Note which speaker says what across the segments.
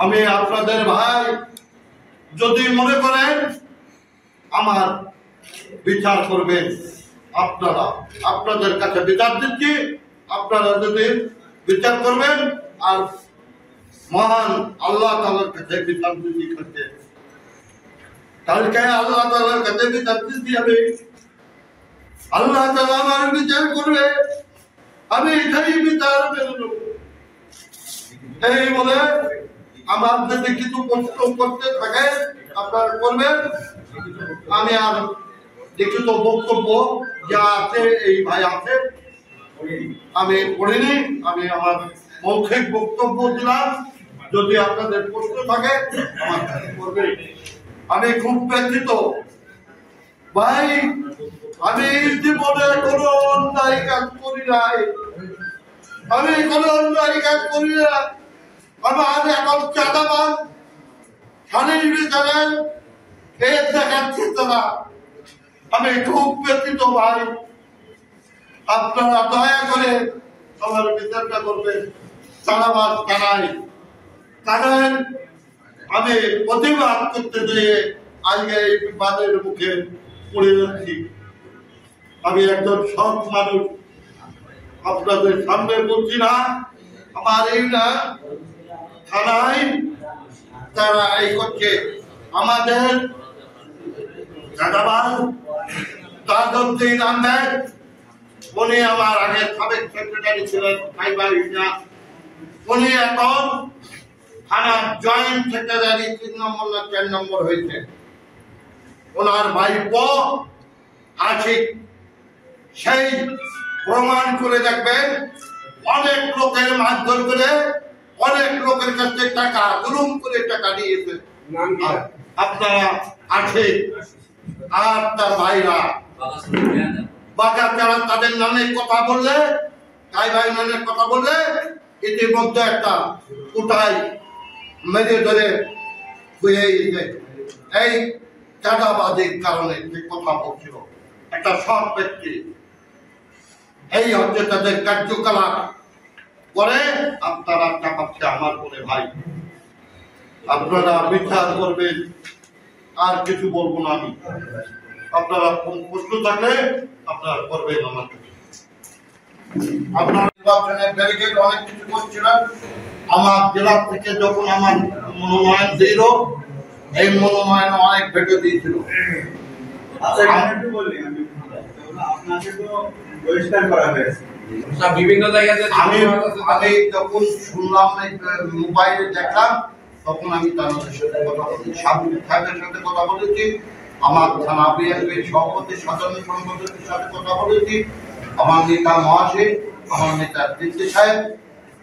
Speaker 1: আমি আপনাদের ভাই, যদি মনে করেন আমার বিচার করবেন, আপনারা আপনাদের কাছে বিচার দিচ্ছি, আপনারা যদি বিচার করবেন আর মহান আল্লাহ তাআলার কাছে বিচার দিচ্ছি করতে, কালকে আল্লাহ তাআলার কাছে বিচার দিচ্ছি আমি, আল্লাহ তাআলা আমার বিচার করবে, আমি এটাই বিচার দেব। এই বলে আমার যদি কিছু প্রশ্ন করতে থাকে আপনারা করবেন। আমি আর লিখিত বক্তব্য যা আছে এই ভাই আছে আমি পড়িনি, আমি আমার মৌখিক বক্তব্য দিলাম। যদি আপনাদের প্রশ্ন থাকে আমার কাছে করবেন। আমি খুব ব্যথিত ভাই, আমি জীবনে কোনো অন্যায় কাজ করি নাই, আমি কোনো অন্যায় কাজ করি না। আমার এখন চাঁদাবাদ স্বামীর বিচারে এর দেখাচ্ছে তারা, আমি খুব ব্যথিত ভাই। আপনারা দয়া করে আমার বিচারটা করবেন। চাঁদাবাদ কানায় আমি প্রতিবাদ করতে যেয়ে আজকে এই বিবাদের মুখে পড়ে যাচ্ছি। আমি একজন সৎ মানুষ, আপনাদের সামনে বলছি না আমার এই না থানায় তারা এই করছে আমাদের চাঁদাবাজ তাজউদ্দিন আহমেদ, উনি আমার আগে সাবেক সেক্রেটারি ছিলেন, উনি এখন থানার জয়েন্ট সেক্রেটারি 3 নম্বর না 4 নম্বর হয়েছে। ওনার ভাইপো আছে, সেই প্রমাণ করে দেখবেন অনেক লোকের মারধর করে অনেক লোকের কাছে টাকা জুলুম করে টাকা নিয়েছে আপনারা আছে। আর তার ভাইরা বাজার যারা তাদের নামে কথা বললে, তাই ভাই নামে কথা বললে ইতিমধ্যে একটা কোটায় মেরে ধরে হয়ে গেছে। এই চাঁদাবাজির কারণে যে কথা বলছিল একটা সৎ ব্যক্তি, এই হচ্ছে তাদের কার্যকলাপ করে আপনারা চাপাচ্ছে আমার করে। ভাই আপনারা বিচার করবেন, আর কিছু বলবো না আমি। আপনারা প্রশ্ন থাকলে আপনারা করবেন আমার কাছে। আপনার নির্বাচনের ব্যারিকেড অনেক কিছু করছিলেন। আমার জেলা থেকে যখন আমার মনোনয়ন দিল, এই মনোনয়ন অনেক ভেটে দিয়েছিল।
Speaker 2: বিভিন্ন জায়গাতে
Speaker 1: আমি যখন শুনলাম মোবাইলে দেখলাম, তখন আমি তাদের সাথে কথা বলেছি, সাহেবের সাথে কথা বলেছি, আমার থানা বিএনপির সভাপতি সাধারণ সম্পাদকের সাথে কথা বলেছি, আমার নেতা মহাশয়, আমার নেতা দিল্লি সাহেব,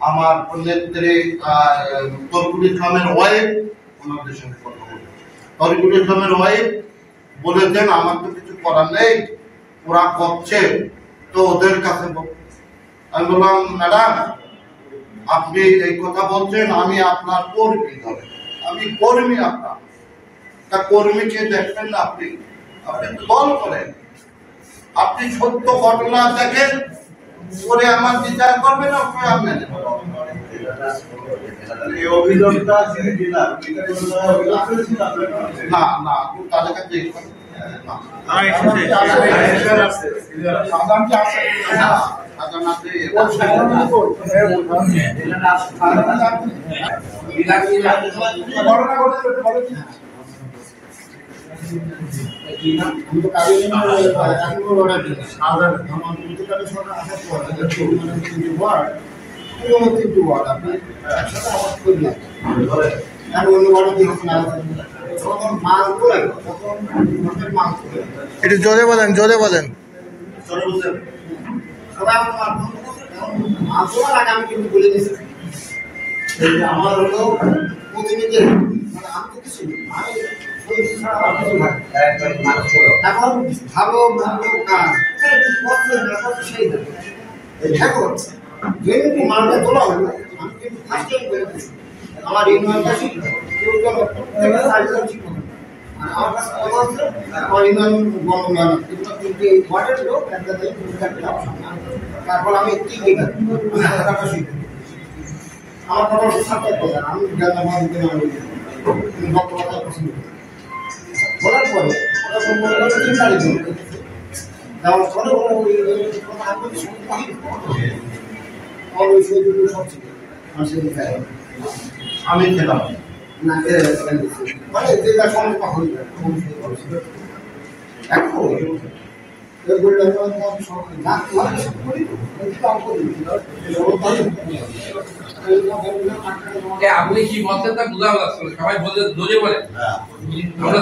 Speaker 1: আমার নেত্রী তরিকুল ইসলামের ওয়াইফ, ওনাদের সাথে কথা বলেছি। তরিকুল ইসলামের ওয়াইফ বলেছেন আমার তো কিছু করার নেই, ওরা করছে তো ওদের কাছে। আমি বললাম ম্যাডাম আপনি এই কথা বলছেন, আমি আপনার কর্মী, ধরে আমি কর্মী আপনার, তা কর্মীকে দেখবেন না আপনি, আপনি দল করেন, আপনি সত্য ঘটনা দেখেন করে আমার বিচার করবেন, আপনি না না তাদের কাছে
Speaker 3: একটু জোরে বলেন, জোরে বলেন।
Speaker 4: আমি কিন্তু বলে দিচ্ছি আমার হলো প্রতিনিধি, আমি তো কিছু এখন ভালো মন্দ কাজ সেই যেহেতু মালটা তোলা হলো, আমি কিন্তু ফার্স্ট টাইম বলে দিচ্ছি আমার ইউনিয়নটা ঠিক ঠিক আমার কাছে কথা হচ্ছে আমার ইউনিয়ন গণমান কিন্তু এই ওয়ার্ডের লোক তারপর আমি আমার কথা সাথে কথা আমি জ্ঞান আমার দিতে না বক্তব্য পছন্দ করি বলার পরে ওরা 3-4 জন দেওয়ার পরে ওরা কথা আপনি শুনতে পারেন অবশ্যই দুটো সব ছিল
Speaker 1: আমি খেলাম
Speaker 4: না মানে যেটা সমস্যা হয়ে যায় এখন
Speaker 2: আপনি কি বলতেন তা বোঝা যাচ্ছে না সবাই বলতে দোজে বলে আমরা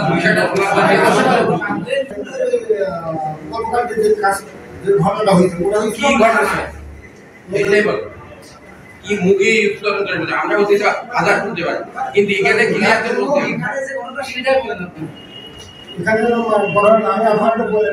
Speaker 4: ঘটনাটা হয়েছে
Speaker 2: কি ঘটনা এটাই বল কি মুখে উচ্চারণ করে বলে আমরা বলতে হাজার শুনতে পারি কিন্তু এখানে ক্লিয়ার করে বলতে
Speaker 4: এখানে বড় আমি আমার বলে